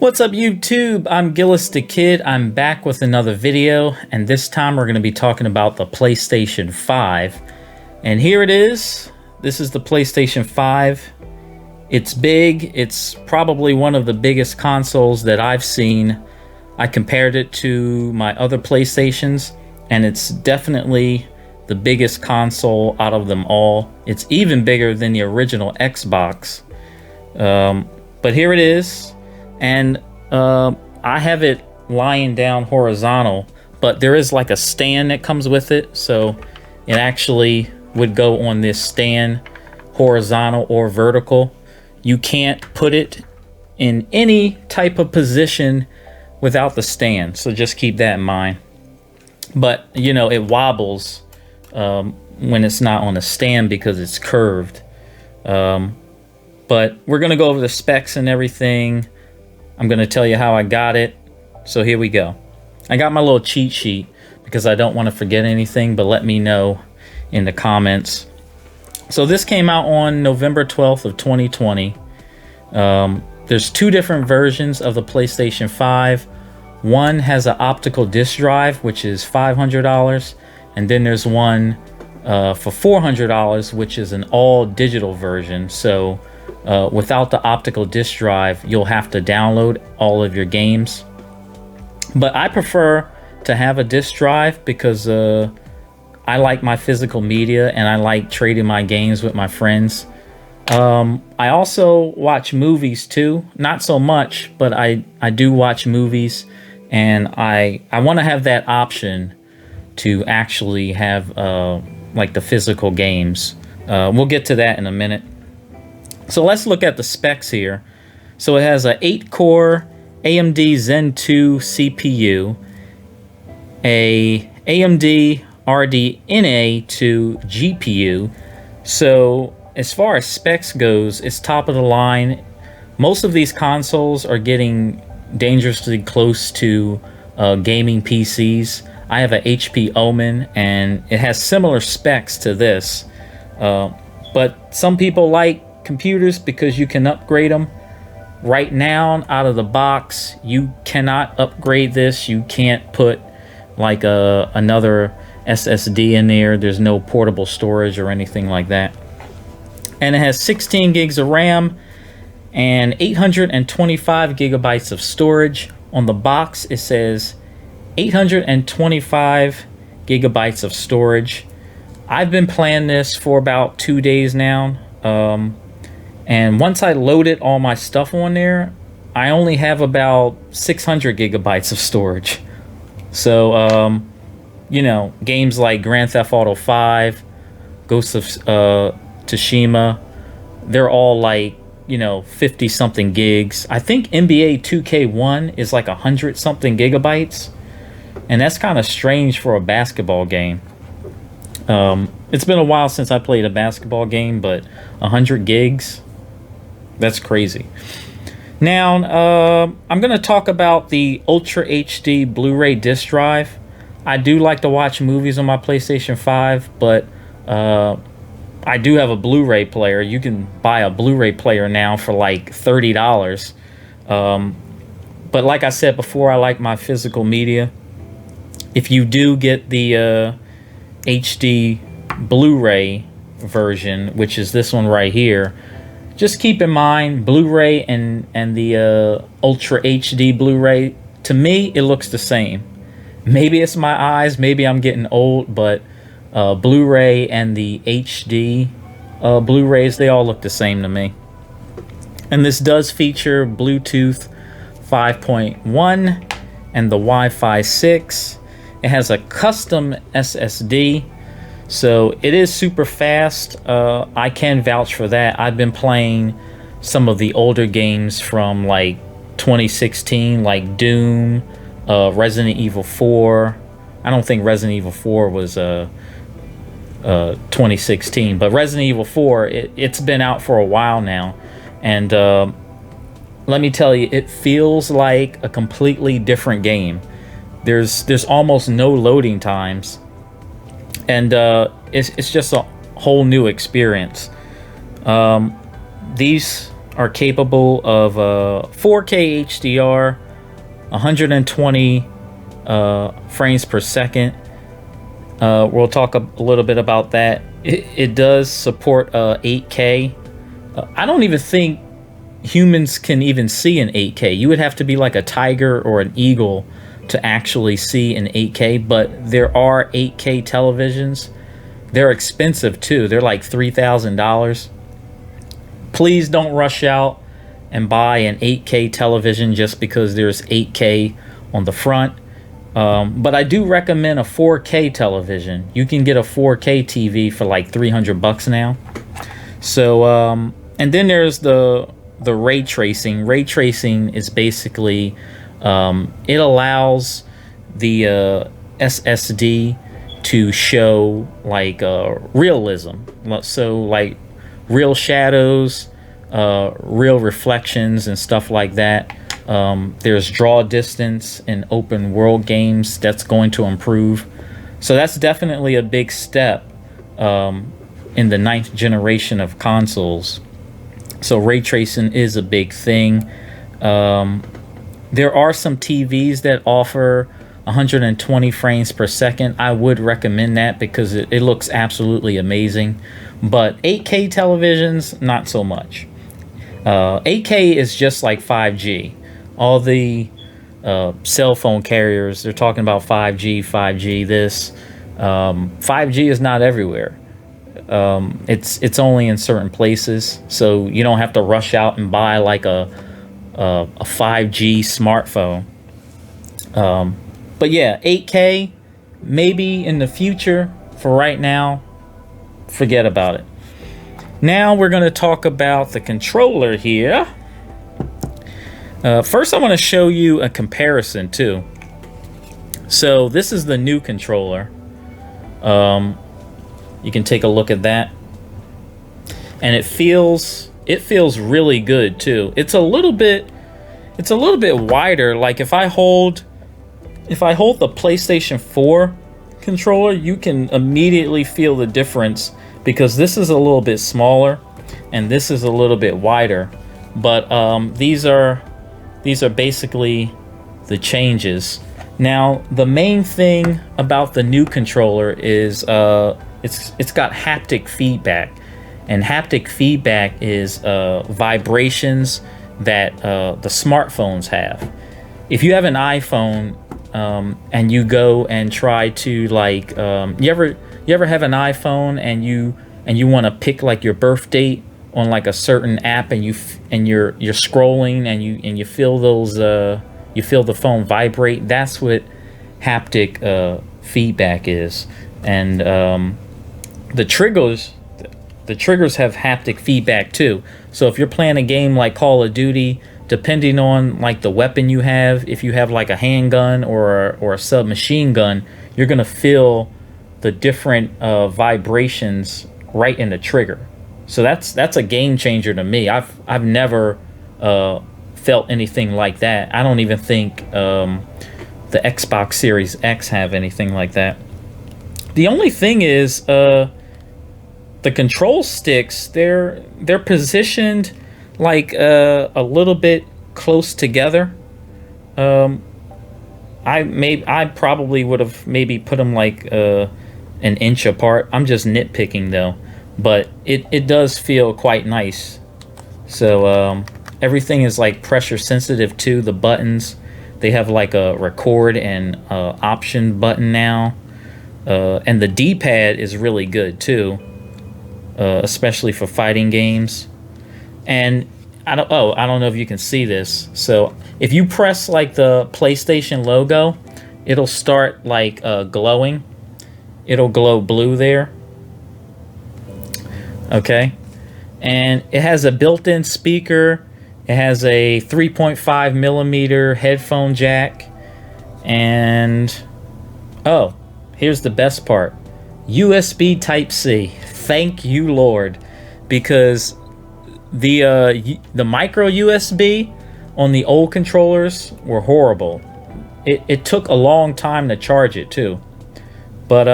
What's up YouTube? I'm Gillis the Kid. I'm back with another video, and this time we're going to be talking about the PlayStation 5. And here it is. This is the PlayStation 5. It's big. It's probably one of the biggest consoles that I've seen. I compared it to my other PlayStations, and it's definitely the biggest console out of them all. It's even bigger than the original Xbox. But here it is. And I have it lying down horizontal, but there is like a stand that comes with it, so it actually would go on this stand, horizontal or vertical. You can't put it in any type of position without the stand, so just keep that in mind. But you know, it wobbles when it's not on a stand because it's curved. But we're gonna go over the specs and everything. I'm going to tell you how I got it. So here we go. I got my little cheat sheet because I don't want to forget anything, but let me know in the comments. So this came out on November 12th of 2020. There's two different versions of the PlayStation 5. One has an optical disc drive, which is $500. And then there's one for $400, which is an all digital version. So without the optical disc drive, you'll have to download all of your games. But I prefer to have a disc drive because I like my physical media and I like trading my games with my friends. I also watch movies too, not so much, but I do watch movies, and I want to have that option to actually have like the physical games. We'll get to that in a minute. So let's look at the specs here. So it has a 8-core AMD Zen 2 CPU, a AMD RDNA 2 GPU. So as far as specs goes, it's top of the line. Most of these consoles are getting dangerously close to gaming PCs. I have a HP Omen, and it has similar specs to this. But some people like computers because you can upgrade them. Right now, out of the box, you cannot upgrade this. You can't put like another SSD in there. There's no portable storage or anything like that. And it has 16 gigs of RAM and 825 gigabytes of storage. On the box, it says 825 gigabytes of storage. I've been playing this for about 2 days now. And once I loaded all my stuff on there, I only have about 600 gigabytes of storage. So, you know, games like Grand Theft Auto 5, Ghost of Tsushima, they're all like, you know, 50 something gigs. I think NBA 2K1 is like 100 something gigabytes. And that's kind of strange for a basketball game. It's been a while since I played a basketball game, but 100 gigs, that's crazy. Now, I'm going to talk about the Ultra HD Blu-ray disc drive. I do like to watch movies on my PlayStation 5, but I do have a Blu-ray player. You can buy a Blu-ray player now for like $30. But like I said before, I like my physical media. If you do get the HD Blu-ray version, which is this one right here, just keep in mind Blu-ray and the Ultra HD Blu-ray, to me it looks the same. Maybe it's my eyes, maybe I'm getting old, but Blu-ray and the HD Blu-rays, they all look the same to me. And this does feature Bluetooth 5.1 and the Wi-Fi 6. It has a custom SSD, so it is super fast. I can vouch for that. I've been playing some of the older games from like 2016, like Doom, Resident Evil 4. I don't think Resident Evil 4 was 2016, but Resident Evil 4, it's been out for a while now. And let me tell you, it feels like a completely different game. There's almost no loading times, and it's just a whole new experience. These are capable of 4K HDR, 120 frames per second. We'll talk a little bit about that. It does support 8K. I don't even think humans can even see in 8K. You would have to be like a tiger or an eagle to actually see in 8K, but there are 8K televisions. They're expensive too. They're like $3,000. Please don't rush out and buy an 8K television just because there's 8K on the front. But I do recommend a 4K television. You can get a 4K TV for like $300 now. So, and then there's the ray tracing. Ray tracing is basically, it allows the SSD to show like realism. So like real shadows, real reflections and stuff like that. There's draw distance in open world games that's going to improve. So that's definitely a big step in the 9th generation of consoles. So ray tracing is a big thing. There are some TVs that offer 120 frames per second. I would recommend that because it looks absolutely amazing. But 8K televisions, not so much. 8K is just like 5G. All the cell phone carriers, they're talking about 5G this. 5G is not everywhere. It's only in certain places, so you don't have to rush out and buy like a 5G smartphone. But yeah, 8K maybe in the future. For right now, forget about it. Now we're going to talk about the controller here. First I want to show you a comparison too. So this is the new controller. You can take a look at that, and it feels really good too. It's a little bit wider. Like if I hold the PlayStation 4 controller, you can immediately feel the difference because this is a little bit smaller and this is a little bit wider. But these are basically the changes. Now the main thing about the new controller is it's got haptic feedback, and haptic feedback is vibrations that the smartphones have. If you have an iPhone and you go and try to like you ever have an iPhone and you want to pick like your birth date on like a certain app, and you're scrolling and you feel those you feel the phone vibrate. That's what haptic feedback is. And the triggers have haptic feedback too. So if you're playing a game like Call of Duty, depending on like the weapon you have, if you have like a handgun or a submachine gun, you're gonna feel the different vibrations right in the trigger. So that's a game changer to me. I've never felt anything like that. I don't even think the Xbox Series X have anything like that. The only thing is the control sticks, they're positioned like a little bit close together. I probably would have maybe put them like an inch apart. I'm just nitpicking though, but it does feel quite nice. So everything is like pressure sensitive too. The buttons, they have like a record and option button now, and the D-pad is really good too, especially for fighting games. And I don't know if you can see this. So if you press like the PlayStation logo, it'll start like glowing. It'll glow blue there. Okay. And it has a built-in speaker. It has a 3.5 millimeter headphone jack. And oh, here's the best part. USB Type-C. Thank you, Lord. Because the micro USB on the old controllers were horrible. It took a long time to charge it too. But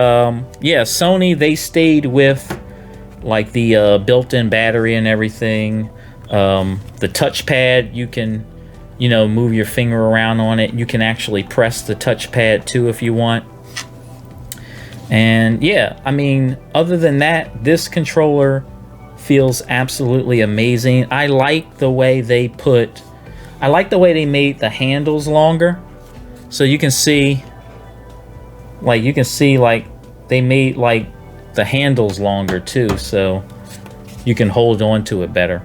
yeah, Sony, they stayed with like the built-in battery and everything. The touchpad, you can, you know, move your finger around on it. You can actually press the touchpad too if you want. And yeah, I mean, other than that, this controller feels absolutely amazing. I like the way they made the handles longer. So you can see, like, they made, like, the handles longer too, so you can hold on to it better.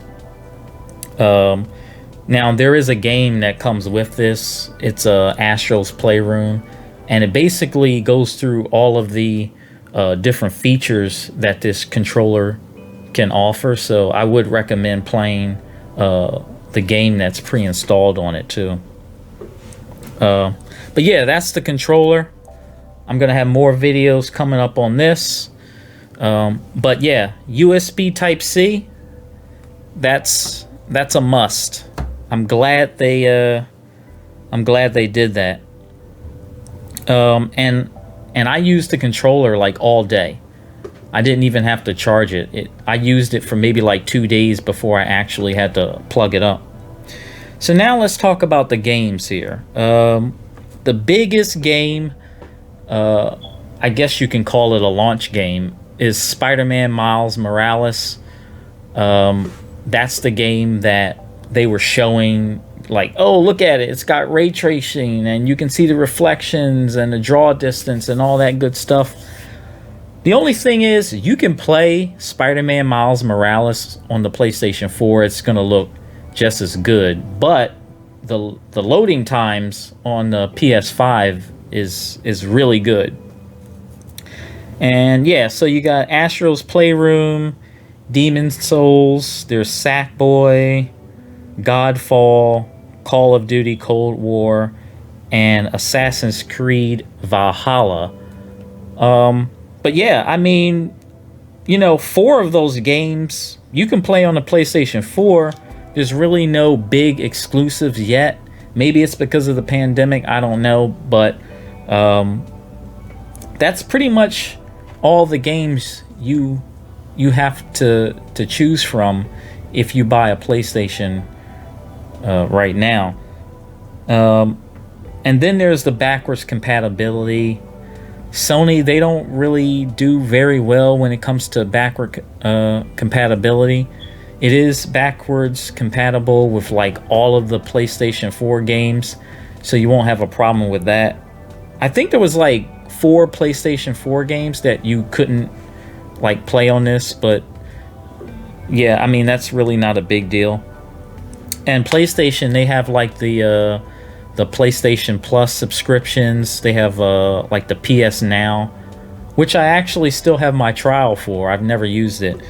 Now, there is a game that comes with this. It's Astro's Playroom, and it basically goes through all of the different features that this controller can offer, so I would recommend playing the game that's pre-installed on it too. But yeah, that's the controller. I'm gonna have more videos coming up on this. But yeah, USB Type-C, that's a must. I'm glad they did that. And I used the controller like all day. I didn't even have to charge it. I used it for maybe like 2 days before I actually had to plug it up. So now let's talk about the games here. The biggest game, I guess you can call it a launch game, is Spider-Man Miles Morales. That's the game that they were showing, like, oh, look at it, it's got ray tracing and you can see the reflections and the draw distance and all that good stuff. The only thing is, you can play Spider-Man Miles Morales on the PlayStation 4. It's gonna look just as good, but the loading times on the PS5 is really good. And yeah, so you got Astro's Playroom, Demon's Souls, there's Sackboy, Godfall, Call of Duty Cold War, and Assassin's Creed Valhalla. But yeah, I mean, you know, 4 of those games you can play on the PlayStation 4. There's really no big exclusives yet. Maybe it's because of the pandemic, I don't know, but that's pretty much all the games you have to choose from if you buy a PlayStation right now. And then there's the backwards compatibility. Sony, they don't really do very well when it comes to backward compatibility. It is backwards compatible with like all of the PlayStation 4 games, so you won't have a problem with that. I think there was like 4 PlayStation 4 games that you couldn't like play on this, but yeah, I mean, that's really not a big deal. And PlayStation, they have like the PlayStation Plus subscriptions. They have like the PS Now, which I actually still have my trial for. I've never used it.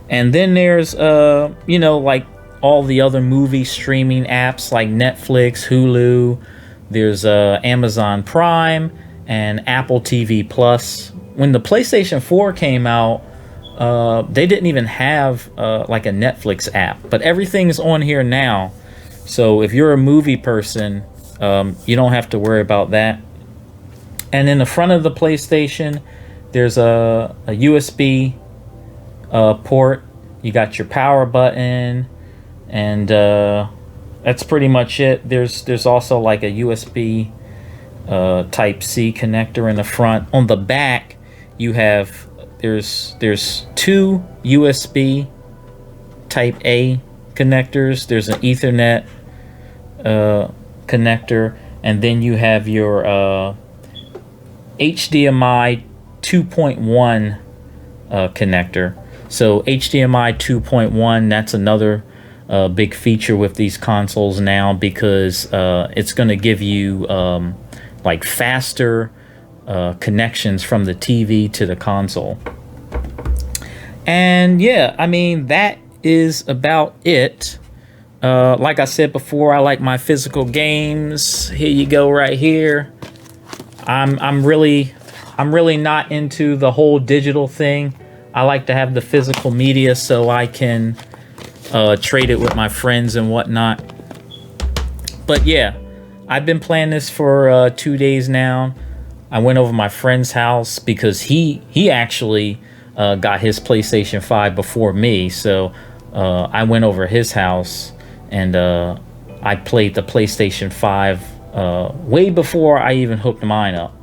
And then there's you know, like all the other movie streaming apps like Netflix, Hulu. There's Amazon Prime and Apple TV Plus. When the PlayStation 4 came out, they didn't even have like a Netflix app, but everything's on here now. So if you're a movie person, you don't have to worry about that. And in the front of the PlayStation, there's a USB port. You got your power button, and that's pretty much it. There's also like a USB Type-C connector in the front. On the back, you have there's 2 USB Type-A connectors. There's an Ethernet connector, and then you have your HDMI 2.1 connector. So HDMI 2.1, that's another big feature with these consoles now, because it's going to give you like faster connections from the TV to the console. And yeah, I mean, that is about it. Like I said before, I like my physical games. Here you go, right here. I'm really not into the whole digital thing. I like to have the physical media so I can trade it with my friends and whatnot. But yeah, I've been playing this for 2 days now. I went over my friend's house because he actually got his PlayStation 5 before me, so I went over his house and I played the PlayStation 5 way before I even hooked mine up.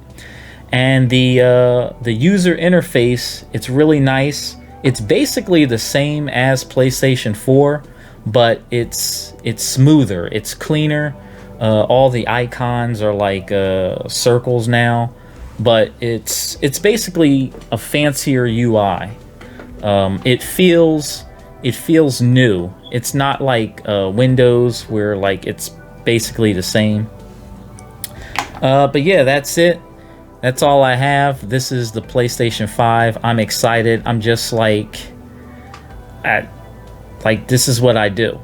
And the user interface, it's really nice. It's basically the same as PlayStation 4, but it's smoother, it's cleaner. All the icons are like circles now, but it's basically a fancier UI. It feels new. It's not like Windows where like it's basically the same. But yeah, that's it. That's all I have. This is the PlayStation 5. I'm excited. I'm just like this is what I do.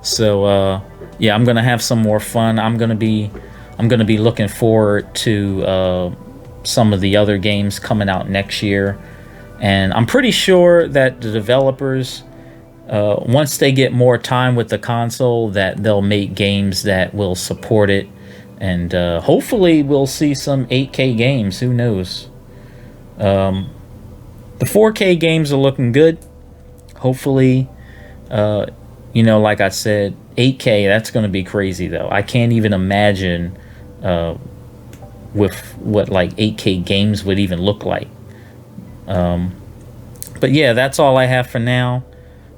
So yeah, I'm gonna have some more fun. I'm gonna be looking forward to some of the other games coming out next year, and I'm pretty sure that the developers, once they get more time with the console, that they'll make games that will support it. And hopefully we'll see some 8K games. Who knows? The 4K games are looking good. Hopefully, you know, like I said, 8K, that's going to be crazy, though. I can't even imagine with what, like, 8K games would even look like. But yeah, that's all I have for now.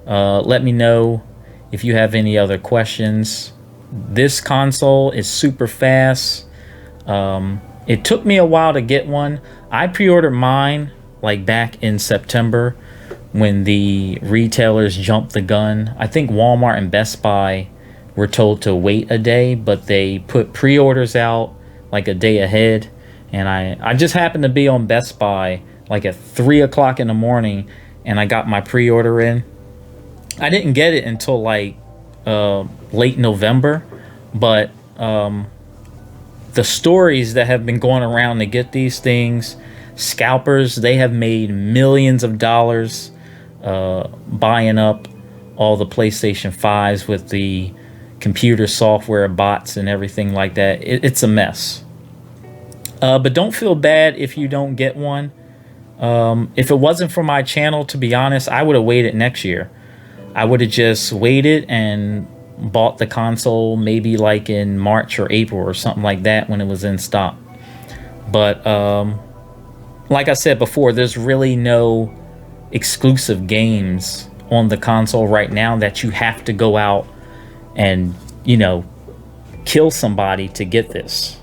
Let me know if you have any other questions. This console is super fast. It took me a while to get one. I pre-ordered mine like back in September when the retailers jumped the gun. I think Walmart and Best Buy were told to wait a day, but they put pre-orders out like a day ahead. And I just happened to be on Best Buy like at 3 o'clock in the morning, and I got my pre-order in. I didn't get it until like late November, but the stories that have been going around to get these things, scalpers, they have made millions of dollars buying up all the PlayStation 5s with the computer software bots and everything like that. It's a mess. But don't feel bad if you don't get one. If it wasn't for my channel, to be honest, I would have waited next year. I would have just waited and bought the console maybe like in March or April or something like that when it was in stock. But like I said before, there's really no exclusive games on the console right now that you have to go out and, you know, kill somebody to get this.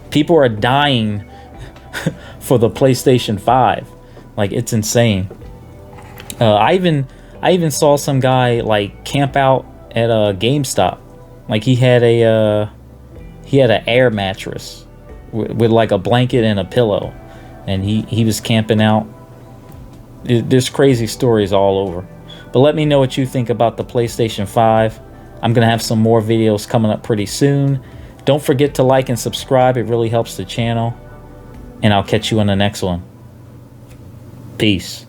People are dying for the PlayStation 5. Like, it's insane. I even saw some guy like camp out at a GameStop. Like he had an air mattress with like a blanket and a pillow, and he was camping out. There's crazy stories all over. But let me know what you think about the PlayStation 5. I'm gonna have some more videos coming up pretty soon. Don't forget to like and subscribe. It really helps the channel. And I'll catch you in the next one. Peace.